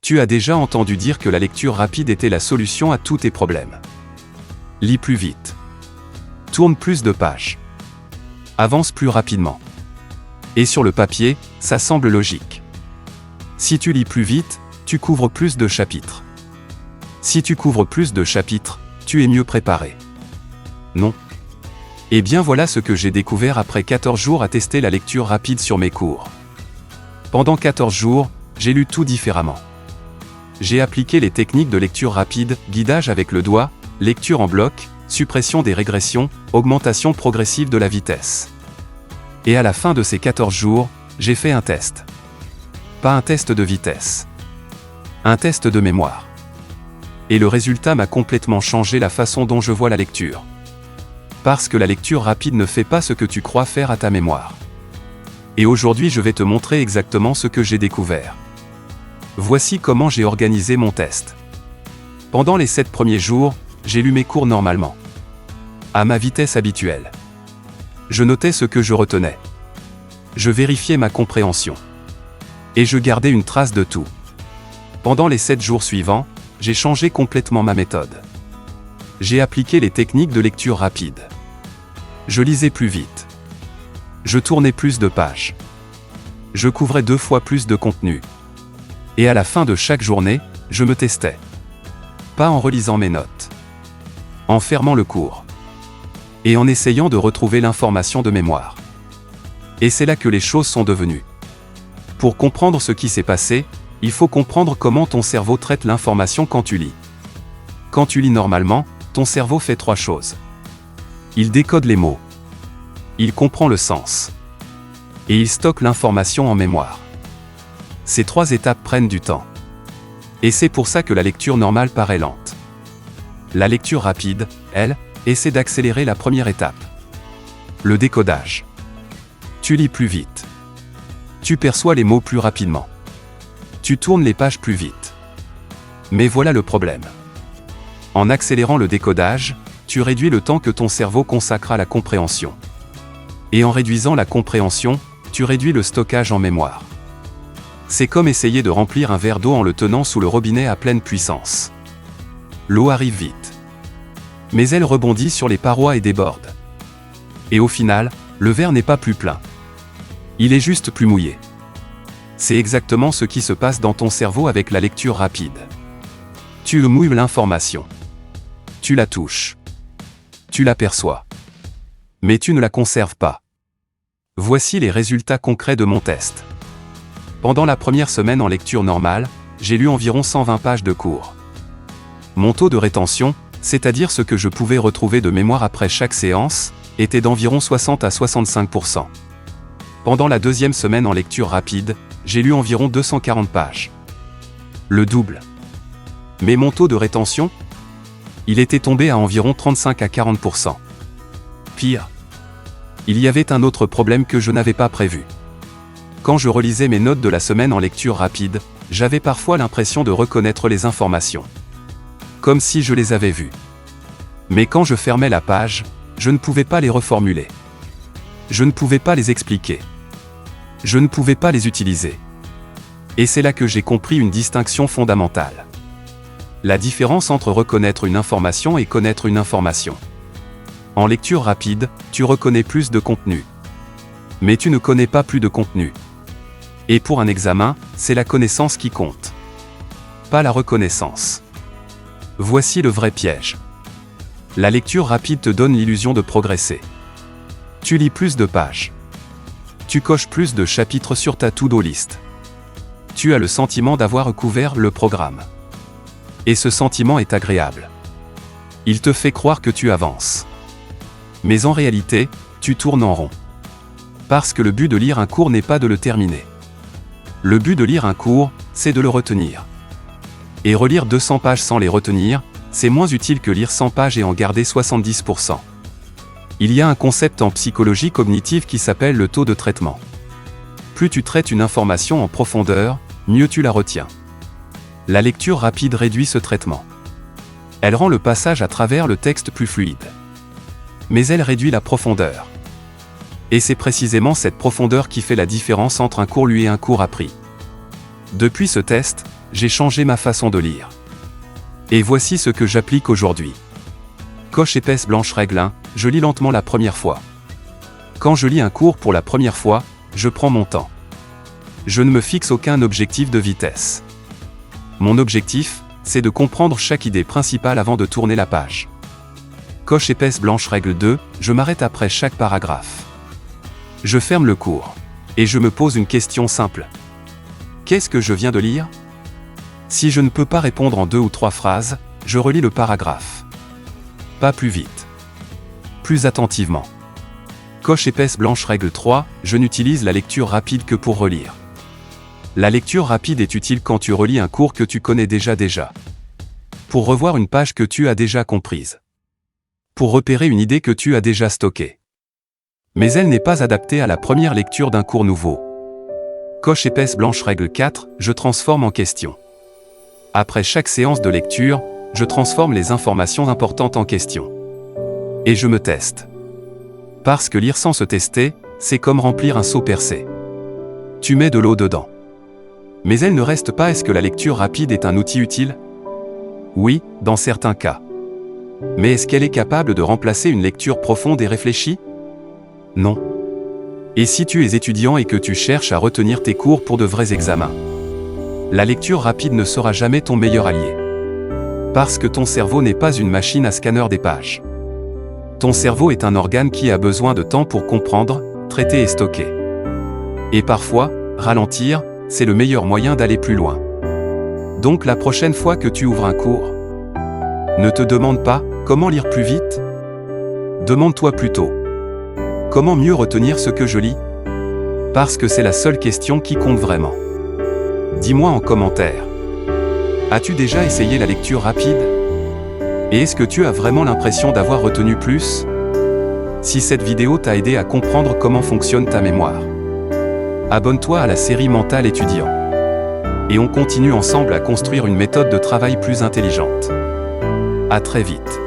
Tu as déjà entendu dire que la lecture rapide était la solution à tous tes problèmes. Lis plus vite. Tourne plus de pages. Avance plus rapidement. Et sur le papier, ça semble logique. Si tu lis plus vite, tu couvres plus de chapitres. Si tu couvres plus de chapitres, tu es mieux préparé. Non. Eh bien voilà ce que j'ai découvert après 14 jours à tester la lecture rapide sur mes cours. Pendant 14 jours, j'ai lu tout différemment. J'ai appliqué les techniques de lecture rapide, guidage avec le doigt, lecture en bloc, suppression des régressions, augmentation progressive de la vitesse. Et à la fin de ces 14 jours, j'ai fait un test. Pas un test de vitesse. Un test de mémoire. Et le résultat m'a complètement changé la façon dont je vois la lecture. Parce que la lecture rapide ne fait pas ce que tu crois faire à ta mémoire. Et aujourd'hui je vais te montrer exactement ce que j'ai découvert. Voici comment j'ai organisé mon test. Pendant les 7 premiers jours, j'ai lu mes cours normalement. À ma vitesse habituelle. Je notais ce que je retenais. Je vérifiais ma compréhension. Et je gardais une trace de tout. Pendant les 7 jours suivants, j'ai changé complètement ma méthode. J'ai appliqué les techniques de lecture rapide. Je lisais plus vite. Je tournais plus de pages. Je couvrais 2 fois plus de contenu. Et à la fin de chaque journée, je me testais. Pas en relisant mes notes. En fermant le cours. Et en essayant de retrouver l'information de mémoire. Et c'est là que les choses sont devenues. Pour comprendre ce qui s'est passé, il faut comprendre comment ton cerveau traite l'information quand tu lis. Quand tu lis normalement, ton cerveau fait 3 choses. Il décode les mots. Il comprend le sens. Et il stocke l'information en mémoire. Ces 3 étapes prennent du temps. Et c'est pour ça que la lecture normale paraît lente. La lecture rapide, elle, essaie d'accélérer la première étape. Le décodage. Tu lis plus vite. Tu perçois les mots plus rapidement. Tu tournes les pages plus vite. Mais voilà le problème. En accélérant le décodage, tu réduis le temps que ton cerveau consacre à la compréhension. Et en réduisant la compréhension, tu réduis le stockage en mémoire. C'est comme essayer de remplir un verre d'eau en le tenant sous le robinet à pleine puissance. L'eau arrive vite. Mais elle rebondit sur les parois et déborde. Et au final, le verre n'est pas plus plein. Il est juste plus mouillé. C'est exactement ce qui se passe dans ton cerveau avec la lecture rapide. Tu mouilles l'information. Tu la touches. Tu l'aperçois. Mais tu ne la conserves pas. Voici les résultats concrets de mon test. Pendant la première semaine en lecture normale, j'ai lu environ 120 pages de cours. Mon taux de rétention, c'est-à-dire ce que je pouvais retrouver de mémoire après chaque séance, était d'environ 60 à 65%. Pendant la deuxième semaine en lecture rapide, j'ai lu environ 240 pages. Le double. Mais mon taux de rétention, il était tombé à environ 35 à 40%. Pire. Il y avait un autre problème que je n'avais pas prévu. Quand je relisais mes notes de la semaine en lecture rapide, j'avais parfois l'impression de reconnaître les informations. Comme si je les avais vues. Mais quand je fermais la page, je ne pouvais pas les reformuler. Je ne pouvais pas les expliquer. Je ne pouvais pas les utiliser. Et c'est là que j'ai compris une distinction fondamentale. La différence entre reconnaître une information et connaître une information. En lecture rapide, tu reconnais plus de contenu. Mais tu ne connais pas plus de contenu. Et pour un examen, c'est la connaissance qui compte. Pas la reconnaissance. Voici le vrai piège. La lecture rapide te donne l'illusion de progresser. Tu lis plus de pages. Tu coches plus de chapitres sur ta to-do list. Tu as le sentiment d'avoir couvert le programme. Et ce sentiment est agréable. Il te fait croire que tu avances. Mais en réalité, tu tournes en rond. Parce que le but de lire un cours n'est pas de le terminer. Le but de lire un cours, c'est de le retenir. Et relire 200 pages sans les retenir, c'est moins utile que lire 100 pages et en garder 70%. Il y a un concept en psychologie cognitive qui s'appelle le taux de traitement. Plus tu traites une information en profondeur, mieux tu la retiens. La lecture rapide réduit ce traitement. Elle rend le passage à travers le texte plus fluide. Mais elle réduit la profondeur. Et c'est précisément cette profondeur qui fait la différence entre un cours lu et un cours appris. Depuis ce test, j'ai changé ma façon de lire. Et voici ce que j'applique aujourd'hui. Coche épaisse blanche règle 1, je lis lentement la première fois. Quand je lis un cours pour la première fois, je prends mon temps. Je ne me fixe aucun objectif de vitesse. Mon objectif, c'est de comprendre chaque idée principale avant de tourner la page. Coche épaisse blanche règle 2, je m'arrête après chaque paragraphe. Je ferme le cours. Et je me pose une question simple. Qu'est-ce que je viens de lire? Si je ne peux pas répondre en 2 ou 3 phrases, je relis le paragraphe. Pas plus vite. Plus attentivement. Coche épaisse blanche règle 3, je n'utilise la lecture rapide que pour relire. La lecture rapide est utile quand tu relis un cours que tu connais déjà. Pour revoir une page que tu as déjà comprise. Pour repérer une idée que tu as déjà stockée. Mais elle n'est pas adaptée à la première lecture d'un cours nouveau. Coche épaisse blanche règle 4, je transforme en question. Après chaque séance de lecture, je transforme les informations importantes en questions. Et je me teste. Parce que lire sans se tester, c'est comme remplir un seau percé. Tu mets de l'eau dedans. Mais elle ne reste pas. Est-ce que la lecture rapide est un outil utile? Oui, dans certains cas. Mais est-ce qu'elle est capable de remplacer une lecture profonde et réfléchie? Non. Et si tu es étudiant et que tu cherches à retenir tes cours pour de vrais examens? La lecture rapide ne sera jamais ton meilleur allié. Parce que ton cerveau n'est pas une machine à scanner des pages. Ton cerveau est un organe qui a besoin de temps pour comprendre, traiter et stocker. Et parfois, ralentir, c'est le meilleur moyen d'aller plus loin. Donc la prochaine fois que tu ouvres un cours, ne te demande pas « Comment lire plus vite ?» Demande-toi plutôt « Comment mieux retenir ce que je lis ?» Parce que c'est la seule question qui compte vraiment. Dis-moi en commentaire. As-tu déjà essayé la lecture rapide? Et est-ce que tu as vraiment l'impression d'avoir retenu plus? Si cette vidéo t'a aidé à comprendre comment fonctionne ta mémoire, abonne-toi à la série Mental étudiant. Et on continue ensemble à construire une méthode de travail plus intelligente. À très vite.